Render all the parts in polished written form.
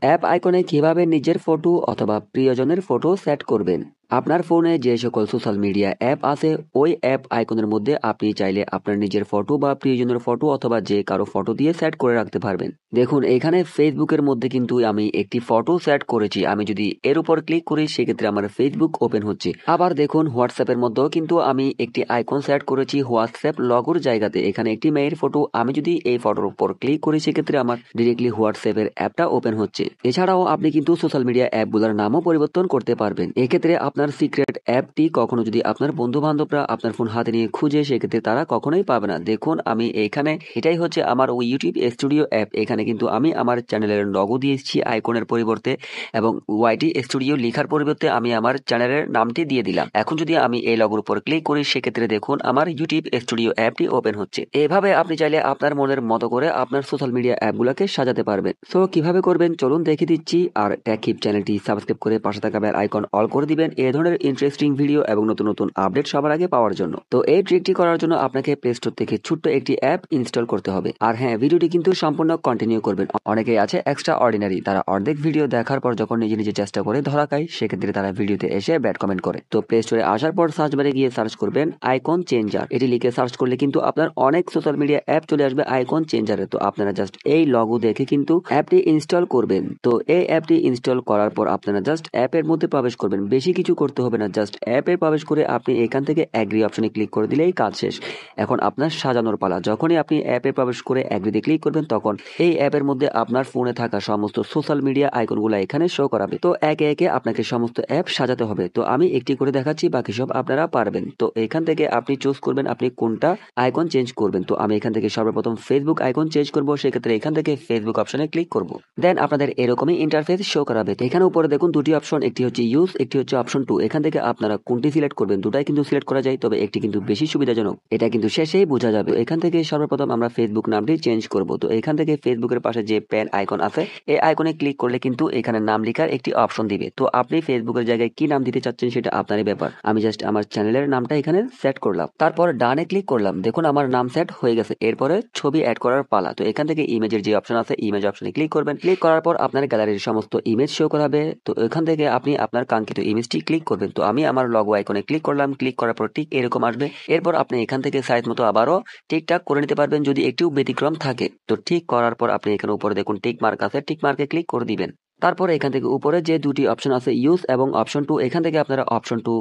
App আইকনে কিভাবে নিজের ফটো অথবা প্রিয়জনের ফটো সেট করবেন। আপনার ফোনে যে সকল সোশ্যাল মিডিয়া অ্যাপ আছে ওই অ্যাপ আইকনের মধ্যে আপনি চাইলে আপনার নিজের ফটো বা প্রিয়জনের ফটো অথবা যে কারো ফটো দিয়ে সেট করে রাখতে পারবেন। দেখুন এখানে ফেসবুকের মধ্যে কিন্তু আমি একটি ফটো সেট করেছি। আমি যদি এর উপর ক্লিক করি সেক্ষেত্রে আমার ফেসবুক ওপেন হচ্ছে। আবার দেখুন হোয়াটসঅ্যাপের মধ্যেও কিন্তু আমি একটি আইকন সেট করেছি হোয়াটসঅ্যাপ লগোর জায়গাতে। এখানে একটি মেয়ের ফটো, আমি যদি এই ফটোর উপর ক্লিক করি সেক্ষেত্রে আমার ডিরেক্টলি হোয়াটসঅ্যাপের অ্যাপটা ওপেন হচ্ছে। এছাড়াও আপনি কিন্তু সোশ্যাল মিডিয়া অ্যাপগুলোর নামও পরিবর্তন করতে পারবেন। এক্ষেত্রে আপনার সিক্রেট অ্যাপটি কখনো যদি আপনার বন্ধু বান্ধবরা আপনার ফোন হাতে নিয়ে খুঁজে সেক্ষেত্রে তারা কখনোই পাবে না। দেখুন আমি এখানে এটাই হচ্ছে আমার ওই ইউটিউব স্টুডিও অ্যাপ। এখানে কিন্তু আমি আমার চ্যানেলের লগো দিয়েছি আইকনের পরিবর্তে এবং ওয়াইটি স্টুডিও লেখার পরিবর্তে আমি আমার চ্যানেলের নামটি দিয়ে দিলাম। এখন যদি আমি এই লগোর উপর ক্লিক করি সেক্ষেত্রে দেখুন আমার ইউটিউব স্টুডিও অ্যাপটি ওপেন হচ্ছে। এভাবে আপনি চাইলে আপনার মনের মতো করে আপনার সোশ্যাল মিডিয়া অ্যাপগুলোকে সাজাতে পারবেন। সো কিভাবে করবেন চলুন দেখে দিচ্ছি। আর টেকহিপ চ্যানেলটি সাবস্ক্রাইব করে পাশে থাকা বেল আইকন অল করে দিবেন এই ধরনের ইন্টারেস্টিং ভিডিও এবং নতুন নতুন আপডেট সবার আগে পাওয়ার জন্য। তো এই ট্রিকটি করার জন্য আপনাকে প্লে স্টোর থেকে ছোট্ট একটি অ্যাপ ইনস্টল করতে হবে। আর হ্যাঁ, ভিডিওটি কিন্তু সম্পূর্ণ কন্টিনিউ করবেন। অনেকেই আছে এক্সট্রা অর্ডিনারি, তারা অর্ধেক ভিডিও দেখার পর যখন নিজে নিজে চেষ্টা করে ধরা খায় সেক্ষেত্রে তারা ভিডিওতে এসে ব্যাড কমেন্ট করে। তো প্লে স্টোরে আসার পর সার্চ বারে গিয়ে সার্চ করবেন আইকন চেঞ্জার। এটি লিখে সার্চ করলে কিন্তু আপনার অনেক সোশ্যাল মিডিয়া অ্যাপ চলে আসবে আইকন চেঞ্জারে। তো আপনারা জাস্ট এই লগো দেখে কিন্তু অ্যাপটি ইনস্টল করবেন। তো এই অ্যাপটি ইনস্টল করার পর আপনারা জাস্ট অ্যাপের মধ্যে প্রবেশ করবেন, বেশি কিছু করতে হবে না। জাস্ট অ্যাপে প্রবেশ করে আপনি এখান থেকে অ্যাগ্রি অপশনে ক্লিক করে দিলেই কাজ শেষ। এখন আপনার সাজানোর পালা। যখনই আপনি অ্যাপে প্রবেশ করে অ্যাগ্রিতে ক্লিক করবেন তখন এই অ্যাপের মধ্যে আপনার ফোনে থাকা সমস্ত সোশ্যাল মিডিয়া আইকনগুলো এখানে শো করাবে। তো একে একে আপনাকে সমস্ত অ্যাপ সাজাতে হবে। তো আমি একটি করে দেখাচ্ছি, বাকি সব আপনারা পারবেন। তো এখান থেকে আপনি চুজ করবেন আপনি কোনটা আইকন চেঞ্জ করবেন। তো আমি এখান থেকে সর্বপ্রথম ফেসবুক আইকন চেঞ্জ করব। সেক্ষেত্রে এখান থেকে ফেসবুক অপশনে ক্লিক করব। দেন আপনাদের এরকমই ইন্টারফেস শো করাবে। তো এখানে উপরে দেখুন দুটি অপশন, একটি হচ্ছে ইউজ, একটি হচ্ছে অপশন 2। এখান থেকে আপনারা কোনটি সিলেক্ট করবেন। দুটাই কিন্তু সিলেক্ট করা যায়, তবে একটি কিন্তু বেশি সুবিধাজনক, এটা কিন্তু শেষেই বোঝা যাবে। এখান থেকে সর্বপ্রথম আমরা ফেসবুক নামটি চেঞ্জ করব। তো এখান থেকে ফেসবুকের পাশে যে পেন আইকন আছে এই আইকনে ক্লিক করলে কিন্তু এখানে নাম লেখার একটি অপশন দিবে। তো আপনি ফেসবুকের জায়গায় কি নাম দিতে চাচ্ছেন সেটা আপনারই ব্যাপার। আমি জাস্ট আমার চ্যানেলের নামটা এখানে সেট করলাম, তারপর ডানে ক্লিক করলাম। দেখুন আমার নাম সেট হয়ে গেছে। এরপরে ছবি অ্যাড করার পালা। তো এখান থেকে ইমেজের যে অপশন আছে ইমেজ অপশনে ক্লিক করবেন। ক্লিক করার পর আপনার গ্যালারির সমস্ত ইমেজ শো করাবে। তো এখান থেকে আপনি আপনার কাঙ্ক্ষিত ইমেজটি ক্লিক করবেন। তো আমি আমার লগো আইকনে ক্লিক করলাম। ক্লিক করার পর ঠিক এরকম আসবে। এরপর আপনি এখান থেকে সাইজ মতো আবারও ঠিকঠাক করে নিতে পারবেন যদি একটু ব্যতিক্রম থাকে। তো ঠিক করার পর আপনি এখানে উপরে দেখুন টিক মার্ক আছে, টিক মার্কে ক্লিক করে দিবেন। তারপর এখান থেকে উপরে যে দুটি অপশন আছে ইউজ এবং অপশন 2, এখান থেকে আপনারা অপশন 2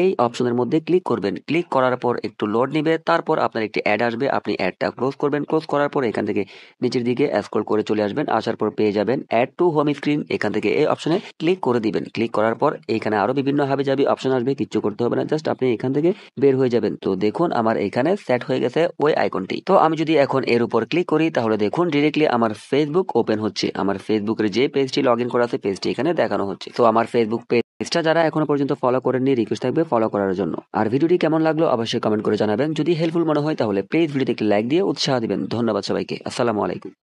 এই অপশনের মধ্যে ক্লিক করবেন। ক্লিক করার পর একটু লোড নিবে, তারপর আপনার একটি অ্যাড আসবে। আপনি অ্যাডটা ক্লোজ করবেন। ক্লোজ করার পর এখান থেকে নিচের দিকে স্ক্রল করে চলে আসবেন। আসার পর পেয়ে যাবেন অ্যাড টু হোম স্ক্রিন। এখান থেকে এই অপশনে ক্লিক করে দিবেন। ক্লিক করার পর এখানে আরো বিভিন্ন হাবিজাবি অপশন আসবে, কিচ্ছু করতে হবে না, জাস্ট আপনি এখান থেকে বের হয়ে যাবেন। তো দেখুন আমার এখানে সেট হয়ে গেছে ওই আইকনটি। তো আমি যদি এখন এর উপর ক্লিক করি তাহলে দেখুন ডিরেক্টলি আমার ফেসবুক ওপেন হচ্ছে। আমার ফেসবুকের যে পেজটি লগ ইন করা আছে পেজটি এখানে দেখানো হচ্ছে। তো আমার ফেসবুক পেজটা যারা এখনো পর্যন্ত ফলো করেননি রিকোয়েস্ট থাকবে ফলো করার জন্য। আর ভিডিওটি কেমন লাগলো অবশ্যই কমেন্ট করে জানাবেন। যদি হেল্পফুল মনে হয় তাহলে প্লিজ ভিডিওতে একটি লাইক দিয়ে উৎসাহ দিবেন। ধন্যবাদ সবাইকে। আসসালামু আলাইকুম।